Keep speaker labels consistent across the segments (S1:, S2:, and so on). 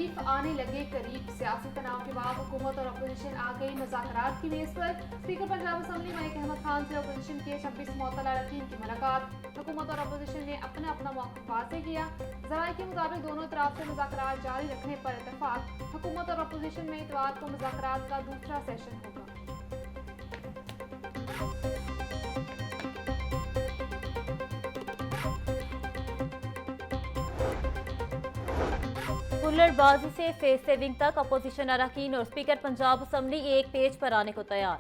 S1: खरीफ आने लगे करीब। सियासी तनाव के बाद हुकूमत और अपोजिशन आ गई मुज़ाकरात की मेज पर। स्पीकर पंजाब असम्बली मलिक अहमद खान से अपोजिशन के 26 मुअत्तल अरकान की मुलाकात। हुकूमत और अपोजिशन ने अपना अपना मौक़िफ़ वाज़ेह किया। ज़राए के मुताबिक दोनों तरफ से मुज़ाकरात जारी रखने पर इत्तफ़ाक़। हुकूमत और अपोजिशन में इतवार को मुज़ाकरात का दूसरा सेशन होगा।
S2: हुल्लड़बाजी से फेस सेविंग तक अपोजिशन अरकान और स्पीकर पंजाब असम्बली एक पेज पर आने को तैयार।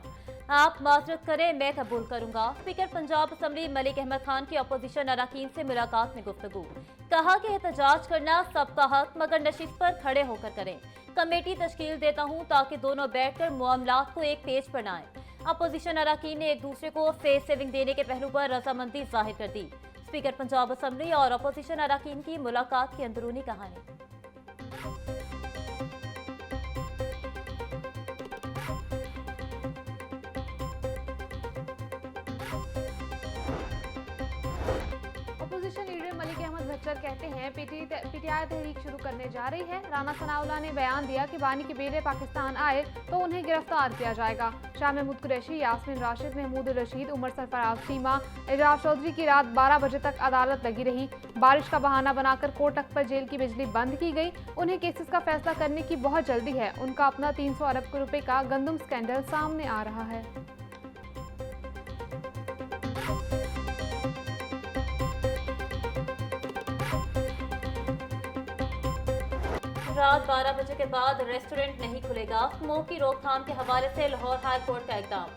S2: आप माजरत करें, मैं कबूल करूंगा। स्पीकर पंजाब असम्बली मलिक अहमद खान की अपोजिशन अरकान से मुलाकात में गुफ्तगू। कहा कि एहतजाज करना सबका हक, मगर नशिस्त पर खड़े होकर करें। कमेटी तश्कील देता हूं ताकि दोनों बैठकर मामलात को एक पेज पर लाएं। अपोजिशन अरकान ने एक दूसरे को फेस सेविंग देने के पहलू पर रजामंदी जाहिर कर दी। स्पीकर पंजाब असम्बली और अपोजिशन अरकान की मुलाकात की अंदरूनी कहानी।
S1: अपोजिशन लीडर मलिक अहमद भच्चर कहते हैं पीटीआई तहरीक शुरू करने जा रही है। राना सनाउल्लाह ने बयान दिया कि बानी के बेटे पाकिस्तान आए तो उन्हें गिरफ्तार किया जाएगा। शाह महमूद कुरैशी, यास्मीन राशिद, महमूद रशीद, उमर सरफराज सीमा, एजाज चौधरी की रात 12 बजे तक अदालत लगी रही। बारिश का बहाना बनाकर कोर्ट तक पर जेल की बिजली बंद की गई। उन्हें केसेस का फैसला करने की बहुत जल्दी है। उनका अपना 300 अरब रुपए का गंदम स्कैंडल सामने आ रहा है।
S2: रात 12 बजे के बाद रेस्टोरेंट नहीं खुलेगा। स्मोक की रोकथाम के हवाले से लाहौर हाई कोर्ट का इक़दाम।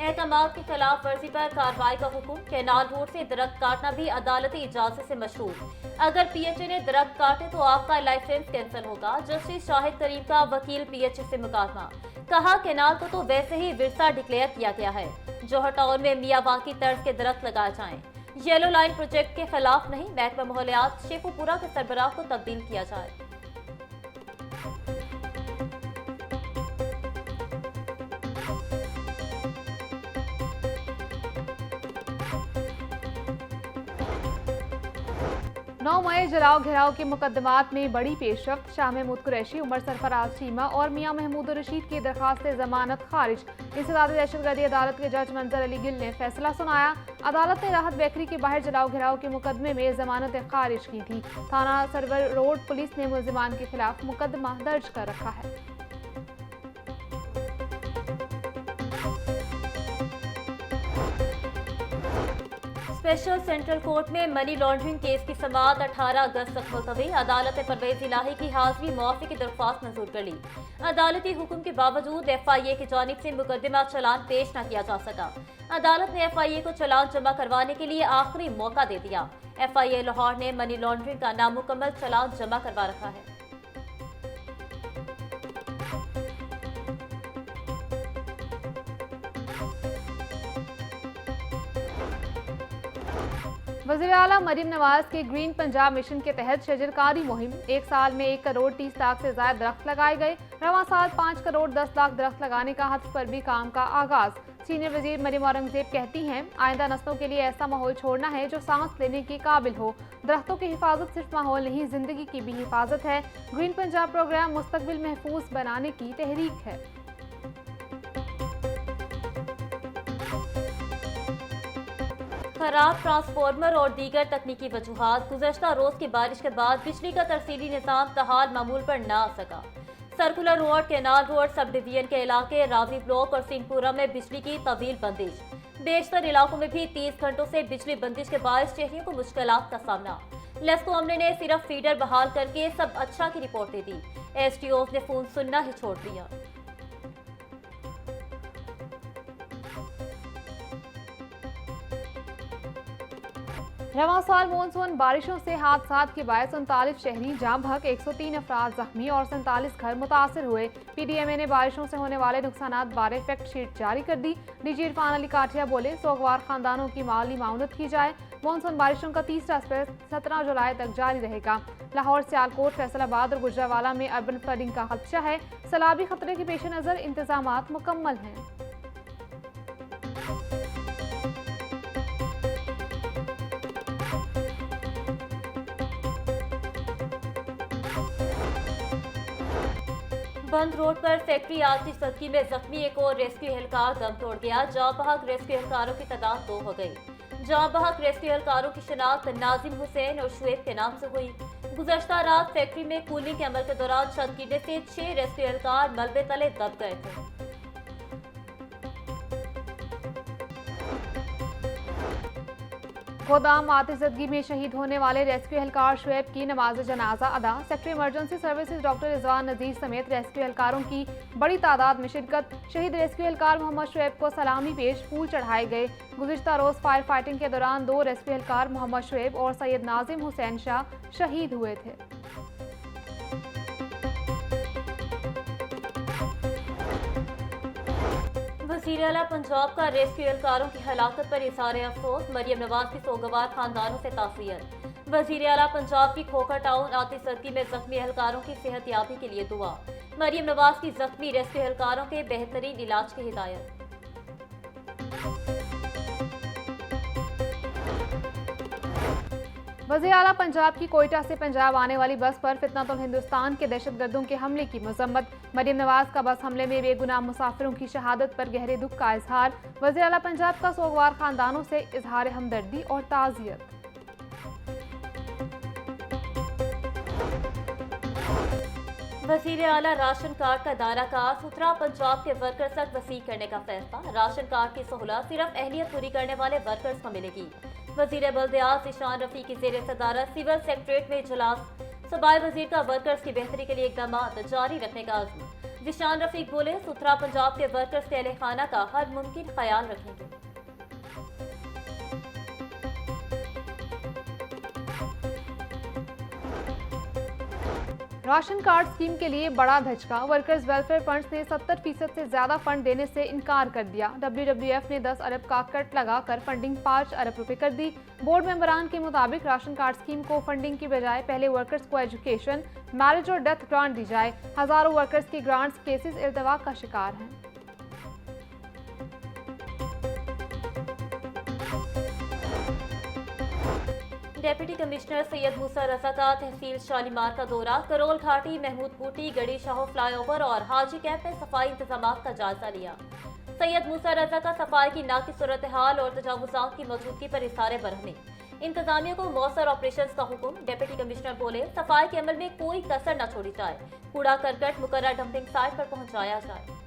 S2: एहतमाम की खिलाफ वर्जी पर कार्रवाई का हुक्म। कैनाल रोड से दरख्त काटना भी अदालती इजाजत से मशरूत। अगर पीएचए ने दरख्त काटे तो आपका लाइसेंस कैंसिल होगा। जस्टिस शाहिद करीम का वकील पीएचए से मुकालमा। कहा कैनाल को तो वैसे ही विरसा डिक्लेयर किया गया है। जौहर टाउन में मियावाकी तर्ज के दरख्त लगाए जाएं। येलो लाइन प्रोजेक्ट के खिलाफ नहीं। महकमा माहौलियात शेखुपुरा के सरबराह को तब्दील किया जाए।
S1: नौ मई जलाओ घेराव के मुकदमात में बड़ी पेशरफ्त। शाह महमूद कुरैशी, उमर सरफराज सीमा और मियां महमूद रशीद की दरखास्त जमानत खारिज। इंसदाद दहशतगर्दी अदालत के जज मंजर अली गिल ने फैसला सुनाया। अदालत ने राहत बेकरी के बाहर जलाओ घेराव के मुकदमे में जमानत खारिज की थी। थाना सरवर रोड पुलिस ने मुलजिमान के खिलाफ मुकदमा दर्ज कर रखा है।
S2: स्पेशल सेंट्रल कोर्ट में मनी लॉन्ड्रिंग केस की समाअत 18 अगस्त तक मुलतवी। अदालत ने परवेज इलाही की हाजिरी मुआफी की दरख्वास्त मंजूर कर ली। अदालती हुक्म के बावजूद FIA की जानिब से मुकदमा चलान पेश न किया जा सका। अदालत ने FIA को चलान जमा करवाने के लिए आखिरी मौका दे दिया। FIA लाहौर ने मनी लॉन्ड्रिंग का नामुकम्मल चलान जमा करवा रखा है।
S1: वज़ीर आला मरीम नवाज के ग्रीन पंजाब मिशन के तहत शजरकारी मुहिम। एक साल में 1 करोड़ 30 लाख से ज्यादा दरख्त लगाए गए। रवां साल 5 करोड़ 10 लाख दरख्त लगाने का हद पर भी काम का आगाज। सीनियर वजीर मरीम औरंगजेब कहती हैं आइंदा नस्लों के लिए ऐसा माहौल छोड़ना है जो सांस लेने के काबिल हो। दरख्तों की हिफाजत सिर्फ माहौल नहीं, जिंदगी की भी हिफाजत है। ग्रीन पंजाब प्रोग्राम मुस्तकबिल महफूज बनाने की तहरीक है।
S2: खराब ट्रांसफार्मर और दीगर तकनीकी वजूहात। गुज़श्ता रोज की बारिश के बाद बिजली का तरसीली निज़ाम तहाल मामूल पर न आ सका। Circular road, canal road sub division के इलाके, रावी ब्लॉक और सिंहपुरा में बिजली की तवील बंदिश। बेशतर इलाकों में भी 30 घंटों से बिजली बंदिश के बायस शहरियों को मुश्किलात का सामना। लेस्को अमले ने सिर्फ फीडर बहाल करके सब अच्छा की रिपोर्ट दे दी। SDOs ने फोन सुनना ही छोड़ दिया।
S1: रवां साल मानसून बारिशों से हादसात के बायस 39 शहरी जाँ भग, 103 अफराद जख्मी और 47 घर मुतासर हुए। PDMA ने बारिशों से होने वाले नुकसानात बारे फैक्ट शीट जारी कर दी। DG इरफान अली काठिया बोले सोगवार खानदानों की माली माउनत की जाए। मानसून बारिशों का तीसरा स्पेल 17 जुलाई तक जारी रहेगा। लाहौर, सियालकोट, फैसलाबाद और गुजरावाला में अर्बन फ्लडिंग का खदशा है। सैलाबी खतरे के पेश नज़र इंतजामात मुकम्मल हैं।
S2: बंद रोड पर फैक्ट्री आतिशबाजी में जख्मी एक और रेस्क्यू एहलकार दम तोड़ गया। जाँ बहक रेस्क्यू एहलकारों की तादाद 2 हो गई। जाँ बहक रेस्क्यू एहलकारों की शिनाख्त नाजिम हुसैन और शुएब के नाम से हुई। गुज़श्ता रात फैक्ट्री में कूलिंग के अमल के दौरान छत गिरने से 6 रेस्क्यू एहलकार मलबे तले दब गए थे।
S1: गोदाम आतिशबाजी में शहीद होने वाले रेस्क्यू एहलकार शुएब की नमाज जनाजा अदा। Secretary emergency services doctor Rizwan Nazir समेत रेस्क्यू एहलकारों की बड़ी तादाद में शिरकत। शहीद रेस्क्यू एहलकार मोहम्मद शुएब को सलामी पेश फूल चढ़ाए गए। गुज़िश्ता रोज फायर फाइटिंग के दौरान 2 रेस्क्यू एहलकार मोहम्मद शुएब और सैयद नाजिम हुसैन शाह शहीद हुए थे।
S2: वज़ीर आला पंजाब का रेस्क्यू एहलकारों की हलाकत पर इज़हार अफसोस। मरियम नवाज की सोगवार खानदानों से ताज़ियत। वज़ीर आला पंजाब की खोखर टाउन आतिशबाजी में जख्मी एहलकारों की सेहतयाबी के लिए दुआ। मरियम नवाज की जख्मी रेस्क्यू एहलकारों के बेहतरीन इलाज की हिदायत।
S1: वज़ीर आला पंजाब की कोयटा से पंजाब आने वाली बस पर फितनतुल हिंदुस्तान के दहशतगर्दों के हमले की मजम्मत। मरियम नवाज का बस हमले में बेगुनाह मुसाफिरों की शहादत पर गहरे दुख का इजहार। वज़ीर आला पंजाब का सोगवार खानदानों से इजहार हमदर्दी और ताज़ियत।
S2: वज़ीर आला राशन कार्ड का दायरा कार सुथरा पंजाब के वर्कर्स तक वसी करने का फैसला। राशन कार्ड की सहूलत सिर्फ अहलियत पूरी करने वाले वर्कर्स को मिलेगी। वज़ीर बल्दियात ज़ीशान रफ़ी की ज़ेर सदारत सिविल सेक्रेटरीट में इजलास। सूबाई वज़ीर का वर्कर्स की बेहतरी के लिए इक़दाम जारी रखने का आज़म। ज़ीशान रफ़ी बोले, सुथरा पंजाब के वर्कर्स के अहले खाना का हर मुमकिन ख्याल रखेंगे।
S1: राशन कार्ड स्कीम के लिए बड़ा धचका। वर्कर्स वेलफेयर फंड ने 70% से ज्यादा फंड देने से इनकार कर दिया। WWF ने 10 अरब का कट लगाकर फंडिंग 5 अरब रुपए कर दी। बोर्ड मेंबरान के मुताबिक राशन कार्ड स्कीम को फंडिंग की बजाय पहले वर्कर्स को एजुकेशन, मैरिज और डेथ ग्रांट दी जाए। हजारों वर्कर्स की ग्रांट्स केसेस इल्तवा का शिकार हैं।
S2: डेप्यूटी कमिश्नर सैयद मूसा रजा का तहसील शालीमार का दौरा। करोल घाटी, महमूद बूटी, गड़ी शाहो फ्लाईओवर और हाजी कैंप में सफाई इंतजाम का जायजा लिया। सैयद मूसा रजा का सफाई की नाक़िस सूरत हाल और तजावुज़ात की मौजूदगी पर इज़हार बरहमी। इंतजामिया को मौसर ऑपरेशन का हुक्म। डेप्यूटी कमिश्नर बोले, सफाई के अमल में कोई कसर न छोड़ी जाए। कूड़ा करकट मुकर्रर डंपिंग साइट पर पहुँचाया जाए।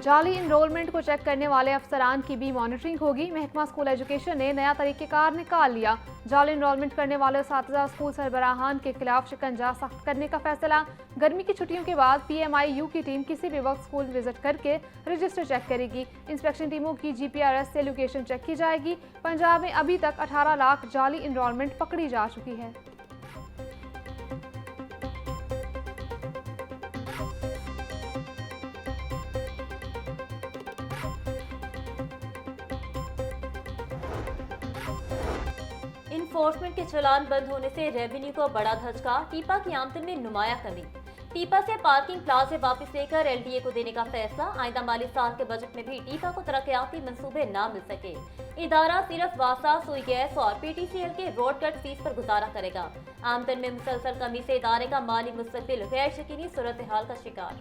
S1: जाली इनरोलमेंट को चेक करने वाले अफसरान की भी मॉनिटरिंग होगी। महकमा स्कूल एजुकेशन ने नया तरीक़ेकार निकाल लिया। जाली इनरोलमेंट करने वाले असातिज़ा स्कूल सरबराहान के खिलाफ शिकंजा सख्त करने का फैसला। गर्मी की छुट्टियों के बाद PMIU की टीम किसी भी वक्त स्कूल विजिट करके रजिस्टर चेक करेगी। इंस्पेक्शन टीमों की GPRS से लोकेशन चेक की जाएगी। पंजाब में अभी तक 18 लाख जाली इनरोलमेंट पकड़ी जा चुकी है।
S2: इन्फोर्समेंट के चलान बंद होने से रेवेन्यू को बड़ा धचका। टीपा की आमदन में नुमाया कमी। टीपा से पार्किंग प्लाजे वापस लेकर LDA को देने का फैसला। आइंदा माली साल के बजट में भी टीपा को तरक्याती मंसूबे न मिल सके। इदारा सिर्फ वासा, सुई गैस और PTCL के रोड कट फीस पर गुजारा करेगा। आमदन में मुसलसल कमी से इदारे का माली मुस्तकबिल गैर यकीनी सूरत हाल का शिकार।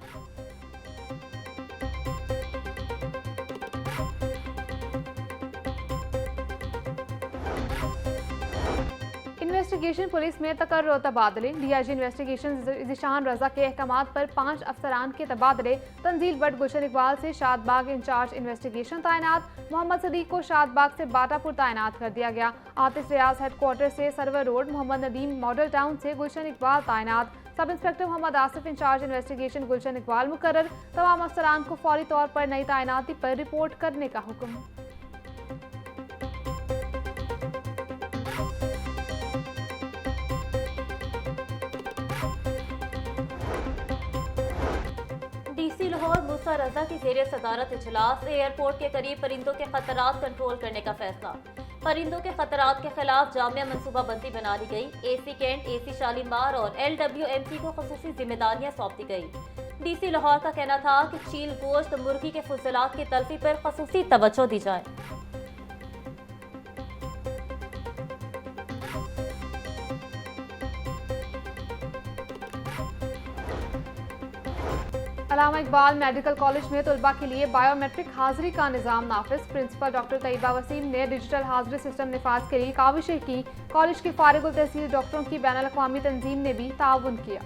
S1: इन्वेस्टिगेशन पुलिस में तकर्र तबादले। DIG इन्वेस्टिगेशन ज़ीशान रजा के अहकामात पर 5 अफसरान के तबादले। तंजील बट गुलशन इकबाल से शादबाग इंचार्ज इन्वेस्टिगेशन तैनात। मोहम्मद सदीक को शादबाग से बाटापुर तैनात कर दिया गया। आतिश रियाज हेडक्वार्टर से Sarwar Road. Mohammad Nadeem Model Town से गुलशन इकबाल तैनात। Sub inspector Mohammad Asif in-charge investigation Gulshan Iqbal मुकर्रर। तमाम अफसरान को फौरी तौर पर नई तैनाती पर रिपोर्ट करने का हुक्म।
S2: DC लाहौर मूसा रजा की ज़ेर सदारत इजलास। एयरपोर्ट के करीब परिंदों के खतरात कंट्रोल करने का फैसला। परिंदों के खतरात के खिलाफ जामिया मनसूबाबंदी बना ली गई। AC कैंट, AC शालीमार और LWMC को खसूसी जिम्मेदारियां सौंप दी गई। DC लाहौर का कहना था कि चील, गोश्त, मुर्गी के फुजलात की तलफी पर खसूसी तवज्जो दी जाए।
S1: अल्लामा इकबाल मेडिकल कॉलेज में तलबा के लिए बायोमेट्रिक हाजिरी का निज़ाम नाफिज। प्रिंसिपल डॉक्टर तैयबा वसीम ने डिजिटल हाजिरी सिस्टम निफाज के लिए काविशें की। कॉलेज की फारिगुल तहसील डॉक्टरों की बैनुल अक़वामी तंजीम ने भी ताउन किया।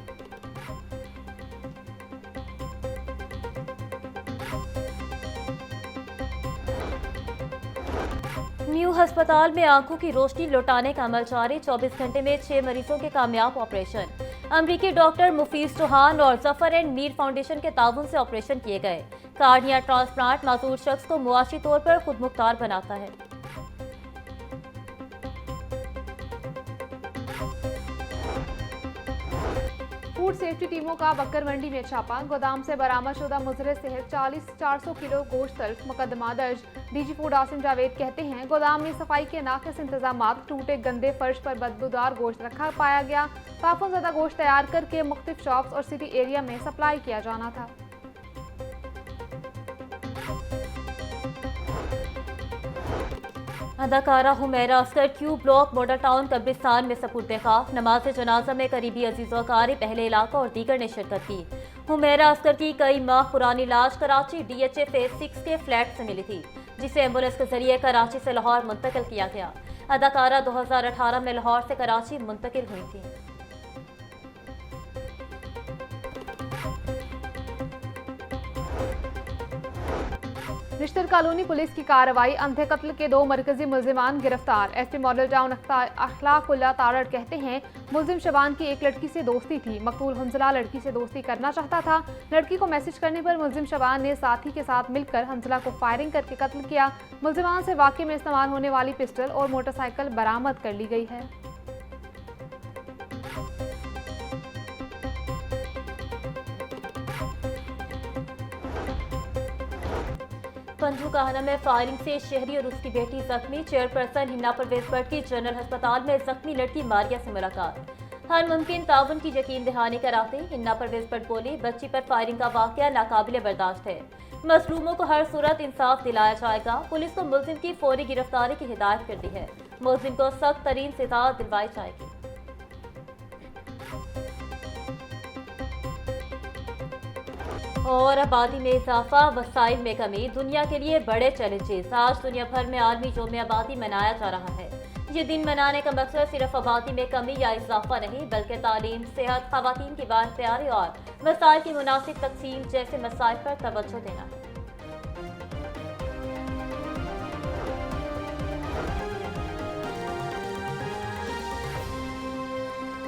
S2: न्यू अस्पताल में आंखों की रोशनी लौटाने का अमल जारी। 24 घंटे में 6 मरीजों के कामयाब ऑपरेशन। अमरीकी डॉक्टर मुफीज चौहान और जफर एंड मीर फाउंडेशन के ताउन से ऑपरेशन किए गए। कार्निया ट्रांसप्लांट माजूर शख्स को मुआशी तौर पर खुद मुख्तार बनाता है।
S1: फूड सेफ्टी टीमों का बकर मंडी में छापा। गोदाम से बरामदशुदा मुजरे सेहत 400 किलो गोश्त तल्फ। मुकदमा दर्ज। डीजी फूड आसिम जावेद कहते हैं, गोदाम में सफाई के नाकिस इंतजाम, टूटे गंदे फर्श पर बदबूदार गोश्त रखा पाया गया। ताफुनज़दा गोश्त तैयार करके मुख्तलिफ शॉप्स और सिटी एरिया में सप्लाई किया जाना था।
S2: अदाकारा Humaira Oscar Q block model town कब्रिस्तान में सपुर्द खाक। नमाज जनाजा में करीबी अजीज़ वकारी पहले इलाका और दीगर ने शिरकत की। हुमैरा अस्कर की कई माह पुरानी लाश कराची DHA फेज 6 के फ्लैट से मिली थी, जिसे एम्बुलेंस के जरिए कराची से लाहौर मुंतकिल किया गया। अदाकारा 2018 में लाहौर से कराची मुंतकिल हुई थी।
S1: निश्तर कॉलोनी पुलिस की कार्रवाई। अंधे कत्ल के 2 मरकजी मुलजिमान गिरफ्तार। SP मॉडल टाउन अखलाकुल्ला तारड़ कहते हैं, मुलजिम शबान की एक लड़की से दोस्ती थी। मकतूल हंसला लड़की से दोस्ती करना चाहता था। लड़की को मैसेज करने पर मुलजिम शबान ने साथी के साथ मिलकर हंसला को फायरिंग करके कत्ल किया। मुलजिमान से वाकई में इस्तेमाल होने वाली पिस्टल और मोटरसाइकिल बरामद कर ली गई है।
S2: पंजू कहना में फायरिंग से शहरी और उसकी बेटी जख्मी। चेयरपर्सन हिना परवेज भट्ट की जनरल अस्पताल में जख्मी लड़की मारिया से मुलाकात। हर मुमकिन ताउन की यकीन दहानी कराते हिना परवेज भट्ट बोली, बच्ची पर फायरिंग का वाकया नाकाबिले बर्दाश्त है। मजलूमों को हर सूरत इंसाफ दिलाया जाएगा। पुलिस को मुलजिम की फौरी गिरफ्तारी की हिदायत कर दी है। मुलजिम को सख्त तरीन सजा दिलवाई जाएगी। और आबादी में इजाफा, वसाइल में कमी दुनिया के लिए बड़े चैलेंजेस। आज दुनिया भर में आलमी यौम आबादी मनाया जा रहा है। ये दिन मनाने का मकसद सिर्फ आबादी में कमी या इजाफा नहीं, बल्कि तालीम, सेहत, खवातीन की बात तैयारी और वसाइल की मुनासिब तकसीम जैसे मसाइल पर तवज्जो देना है।